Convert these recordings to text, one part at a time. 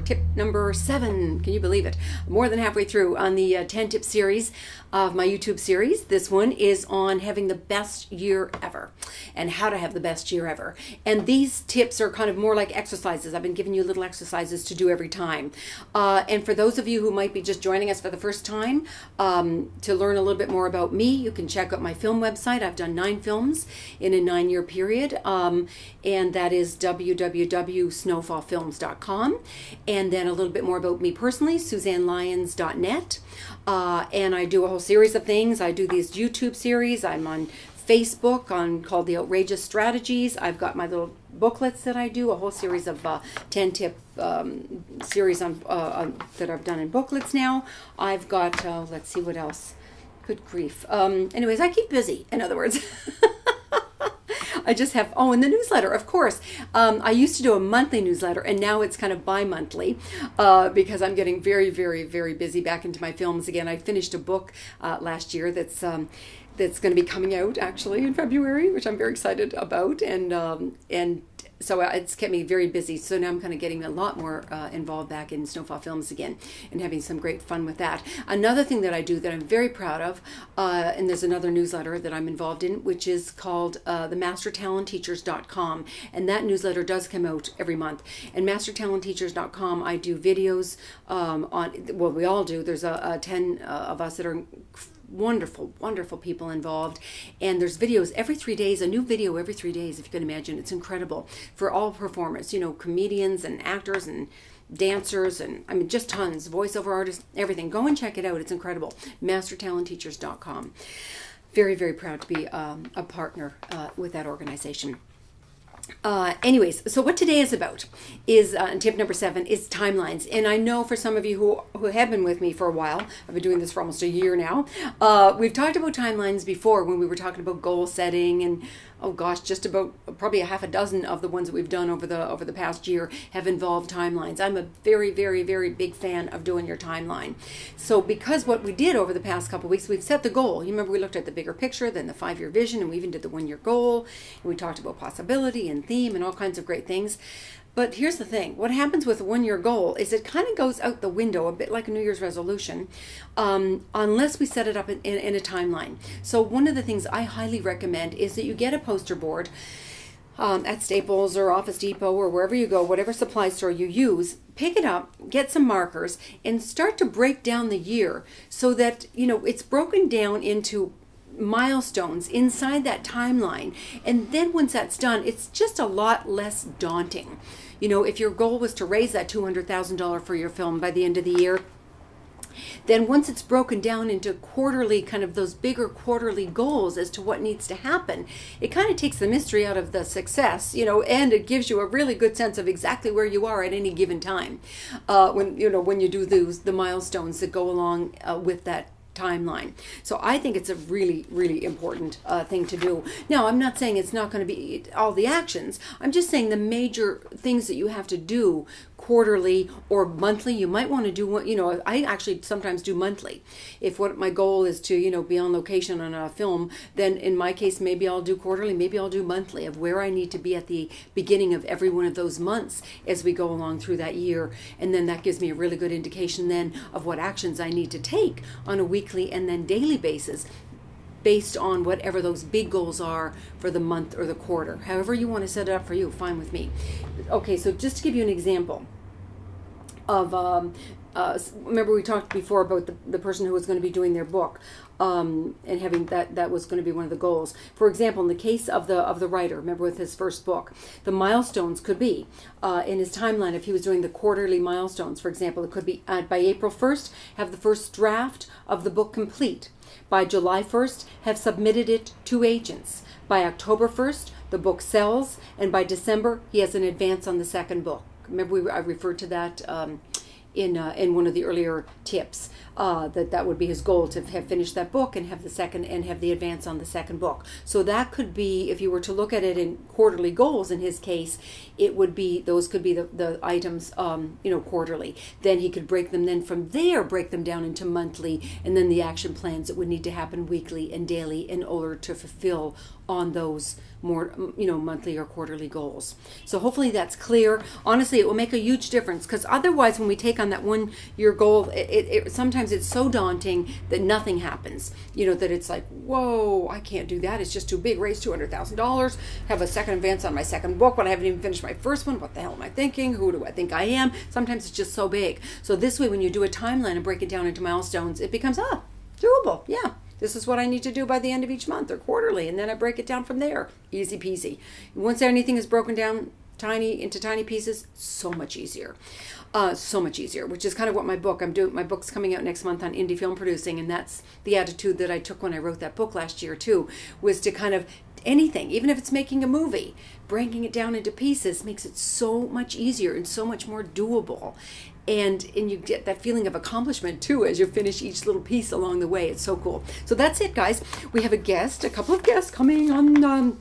tip number 7. Can you believe it? More than halfway through on the 10 tip series of my YouTube series. This one is on having the best year ever and how to have the best year ever. And these tips are kind of more like exercises. I've been giving you little exercises to do every time. And for those of you who might be just joining us for the first time, to learn a little bit more about me, you can check out my film website. I've done 9 films in a 9-year period, and that is www.snowfallfilms.com. And then a little bit more about me personally, SuzanneLyons.net. And I do a whole series of things. I do these YouTube series. I'm on Facebook called The Outrageous Strategies. I've got my little booklets that I do, a whole series of 10 tip series that I've done in booklets now. I've got, let's see what else. Good grief. Anyways, I keep busy, in other words. I just have, and the newsletter, of course. I used to do a monthly newsletter, and now it's kind of bi-monthly because I'm getting very, very, very busy back into my films again. I finished a book last year that's going to be coming out actually in February, which I'm very excited about, and so it's kept me very busy. So now I'm kind of getting a lot more involved back in Snowfall Films again and having some great fun with that. Another thing that I do that I'm very proud of, and there's another newsletter that I'm involved in, which is called themastertalentteachers.com. And that newsletter does come out every month. And mastertalentteachers.com, I do videos on, well, we all do. There's 10 of us that are wonderful, wonderful people involved, and there's videos every 3 days, a new video every 3 days, if you can imagine. It's incredible for all performers, you know, comedians and actors and dancers, and I mean just tons, voiceover artists, everything. Go and check it out. It's incredible. mastertalentteachers.com. Very, very proud to be a partner with that organization. Anyways, so what today is about is, tip number 7 is timelines. And I know for some of you who have been with me for a while, I've been doing this for almost a year now, we've talked about timelines before when we were talking about goal setting, and oh gosh, just about probably a half a dozen of the ones that we've done over the past year have involved timelines. I'm a very, very, very big fan of doing your timeline. So because what we did over the past couple of weeks, we've set the goal. You remember we looked at the bigger picture, then the 5-year vision, and we even did the 1-year goal, and we talked about possibility and theme and all kinds of great things. But here's the thing. What happens with a 1-year goal is it kind of goes out the window, a bit like a New Year's resolution, unless we set it up in a timeline. So one of the things I highly recommend is that you get a poster board at Staples or Office Depot or wherever you go, whatever supply store you use. Pick it up, get some markers, and start to break down the year so that, you know, it's broken down into milestones inside that timeline. And then once that's done, it's just a lot less daunting. You know, if your goal was to raise that $200,000 for your film by the end of the year, then once it's broken down into quarterly, kind of those bigger quarterly goals as to what needs to happen, it kind of takes the mystery out of the success, you know, and it gives you a really good sense of exactly where you are at any given time when you do the milestones that go along with that timeline. So I think it's a really, really important thing to do. Now, I'm not saying it's not going to be all the actions. I'm just saying the major things that you have to do quarterly or monthly. You might want to do, you know, I actually sometimes do monthly. If what my goal is to, you know, be on location on a film, then in my case, maybe I'll do quarterly, maybe I'll do monthly, of where I need to be at the beginning of every one of those months as we go along through that year. And then that gives me a really good indication then of what actions I need to take on a weekly and then daily basis, based on whatever those big goals are for the month or the quarter. However you want to set it up for you, fine with me. Okay, so just to give you an example of, remember we talked before about the person who was going to be doing their book, and having that was going to be one of the goals. For example, in the case of the writer, remember with his first book, the milestones could be in his timeline. If he was doing the quarterly milestones, for example, it could be by April 1st, have the first draft of the book complete. By July 1st, have submitted it to agents. By October 1st, the book sells, and by December, he has an advance on the second book. Remember, I referred to that in one of the earlier tips. that would be his goal, to have finished that book and have the second, and have the advance on the second book. So that could be, if you were to look at it in quarterly goals, in his case, it would be, those could be the items, quarterly. Then he could break them, then from there break them down into monthly, and then the action plans that would need to happen weekly and daily in order to fulfill on those more, monthly or quarterly goals. So hopefully that's clear. Honestly, it will make a huge difference, because otherwise when we take on that 1 year goal, it sometimes it's so daunting that nothing happens. That it's like, whoa, I can't do that. It's just too big. Raise $200,000, have a second advance on my second book when I haven't even finished my first one. What the hell am I thinking? Who do I think I am? Sometimes it's just so big. So this way, when you do a timeline and break it down into milestones, it becomes, doable. Yeah. This is what I need to do by the end of each month or quarterly, and then I break it down from there. Easy peasy. Once anything is broken down into tiny pieces, so much easier. So much easier, which is kind of what my book's coming out next month on indie film producing, and that's the attitude that I took when I wrote that book last year too, was to kind of, anything, even if it's making a movie, breaking it down into pieces makes it so much easier and so much more doable. And you get that feeling of accomplishment too as you finish each little piece along the way. It's so cool. So that's it, guys. We have a couple of guests coming on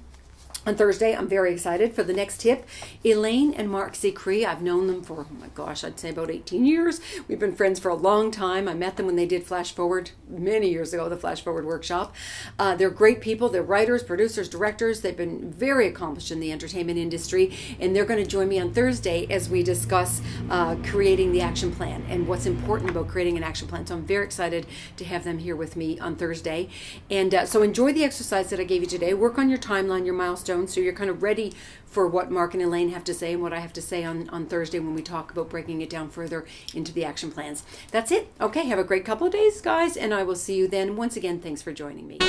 Thursday. I'm very excited for the next tip. Elaine and Mark Zicree, I've known them for, oh my gosh, I'd say about 18 years. We've been friends for a long time. I met them when they did Flash Forward many years ago, the Flash Forward workshop. They're great people. They're writers, producers, directors. They've been very accomplished in the entertainment industry, and they're going to join me on Thursday as we discuss creating the action plan and what's important about creating an action plan. So I'm very excited to have them here with me on Thursday. And so enjoy the exercise that I gave you today. Work on your timeline, your milestones, so you're kind of ready for what Mark and Elaine have to say and what I have to say on Thursday when we talk about breaking it down further into the action plans. That's it. Okay, have a great couple of days, guys, and I will see you then. Once again, thanks for joining me.